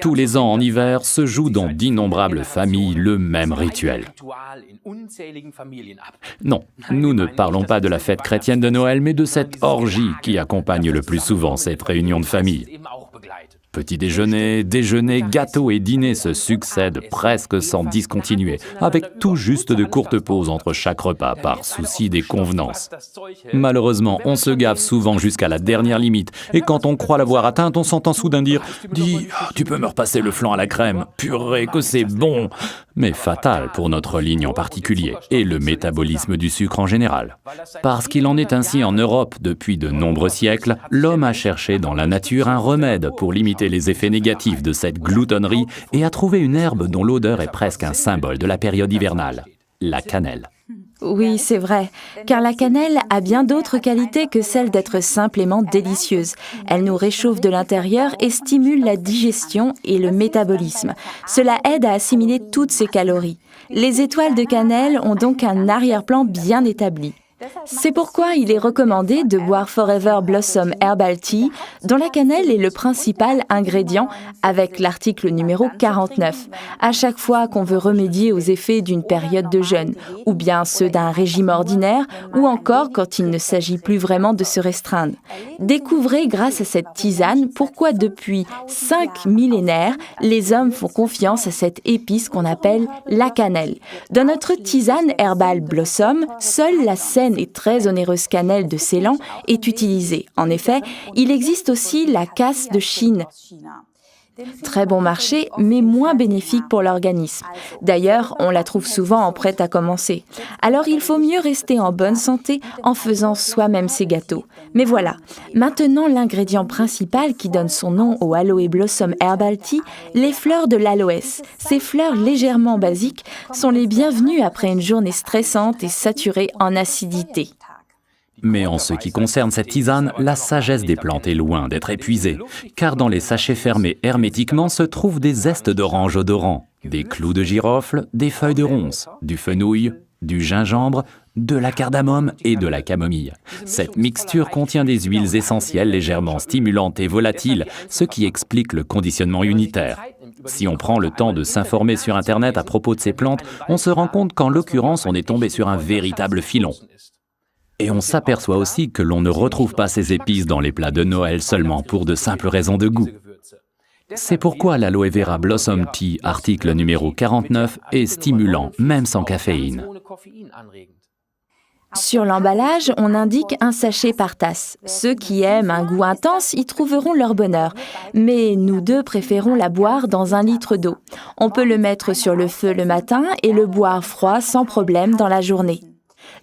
Tous les ans en hiver se joue dans d'innombrables familles le même rituel. Non, nous ne parlons pas de la fête chrétienne de Noël, mais de cette orgie qui accompagne le plus souvent cette réunion de famille. Petit déjeuner, déjeuner, gâteaux et dîners se succèdent presque sans discontinuer, avec tout juste de courtes pauses entre chaque repas par souci des convenances. Malheureusement, on se gave souvent jusqu'à la dernière limite, et quand on croit l'avoir atteinte, on s'entend soudain dire « Dis, tu peux me repasser le flan à la crème, purée que c'est bon !» Mais fatal pour notre ligne en particulier, et le métabolisme du sucre en général. Parce qu'il en est ainsi en Europe depuis de nombreux siècles, l'homme a cherché dans la nature un remède pour limiter les effets négatifs de cette gloutonnerie et a trouvé une herbe dont l'odeur est presque un symbole de la période hivernale, la cannelle. Oui, c'est vrai, car la cannelle a bien d'autres qualités que celle d'être simplement délicieuse. Elle nous réchauffe de l'intérieur et stimule la digestion et le métabolisme. Cela aide à assimiler toutes ces calories. Les étoiles de cannelle ont donc un arrière-plan bien établi. C'est pourquoi il est recommandé de boire Forever Blossom Herbal Tea, dont la cannelle est le principal ingrédient, avec l'article numéro 49, à chaque fois qu'on veut remédier aux effets d'une période de jeûne, ou bien ceux d'un régime ordinaire, ou encore quand il ne s'agit plus vraiment de se restreindre. Découvrez grâce à cette tisane pourquoi depuis 5 millénaires, les hommes font confiance à cette épice qu'on appelle la cannelle. Dans notre tisane Herbal Blossom, seule la saine et très onéreuse cannelle de Ceylan est utilisée. En effet, il existe aussi la casse de Chine. Très bon marché, mais moins bénéfique pour l'organisme. D'ailleurs, on la trouve souvent en prêt à commencer. Alors il faut mieux rester en bonne santé en faisant soi-même ses gâteaux. Mais voilà, maintenant l'ingrédient principal qui donne son nom au Aloe Blossom Herbal Tea, les fleurs de l'aloès. Ces fleurs légèrement basiques sont les bienvenues après une journée stressante et saturée en acidité. Mais en ce qui concerne cette tisane, la sagesse des plantes est loin d'être épuisée, car dans les sachets fermés hermétiquement se trouvent des zestes d'orange odorants, des clous de girofle, des feuilles de ronces, du fenouil, du gingembre, de la cardamome et de la camomille. Cette mixture contient des huiles essentielles légèrement stimulantes et volatiles, ce qui explique le conditionnement unitaire. Si on prend le temps de s'informer sur Internet à propos de ces plantes, on se rend compte qu'en l'occurrence, on est tombé sur un véritable filon. Et on s'aperçoit aussi que l'on ne retrouve pas ces épices dans les plats de Noël seulement pour de simples raisons de goût. C'est pourquoi l'Aloe Vera Blossom Tea, article numéro 49, est stimulant, même sans caféine. Sur l'emballage, on indique un sachet par tasse. Ceux qui aiment un goût intense y trouveront leur bonheur. Mais nous deux préférons la boire dans 1 litre d'eau. On peut le mettre sur le feu le matin et le boire froid sans problème dans la journée.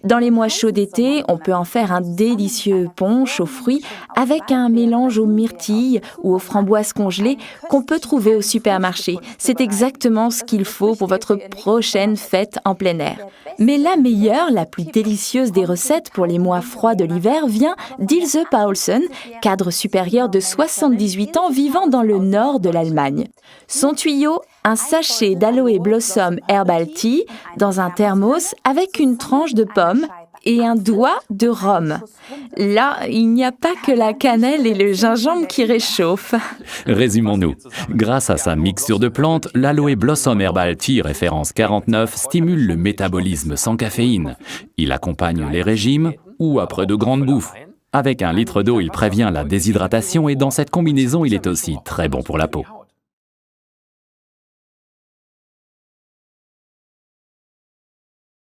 Dans les mois chauds d'été, on peut en faire un délicieux punch aux fruits avec un mélange aux myrtilles ou aux framboises congelées qu'on peut trouver au supermarché. C'est exactement ce qu'il faut pour votre prochaine fête en plein air. Mais la meilleure, la plus délicieuse des recettes pour les mois froids de l'hiver vient d'Ilse Paulsen, cadre supérieur de 78 ans vivant dans le nord de l'Allemagne. Son tuyau, un sachet d'Aloe Blossom Herbal Tea dans un thermos avec une tranche de pomme et un doigt de rhum. Là, il n'y a pas que la cannelle et le gingembre qui réchauffent. Résumons-nous. Grâce à sa mixture de plantes, l'Aloe Blossom Herbal Tea référence 49 stimule le métabolisme sans caféine. Il accompagne les régimes ou après de grandes bouffes. Avec 1 litre d'eau, il prévient la déshydratation et dans cette combinaison, il est aussi très bon pour la peau.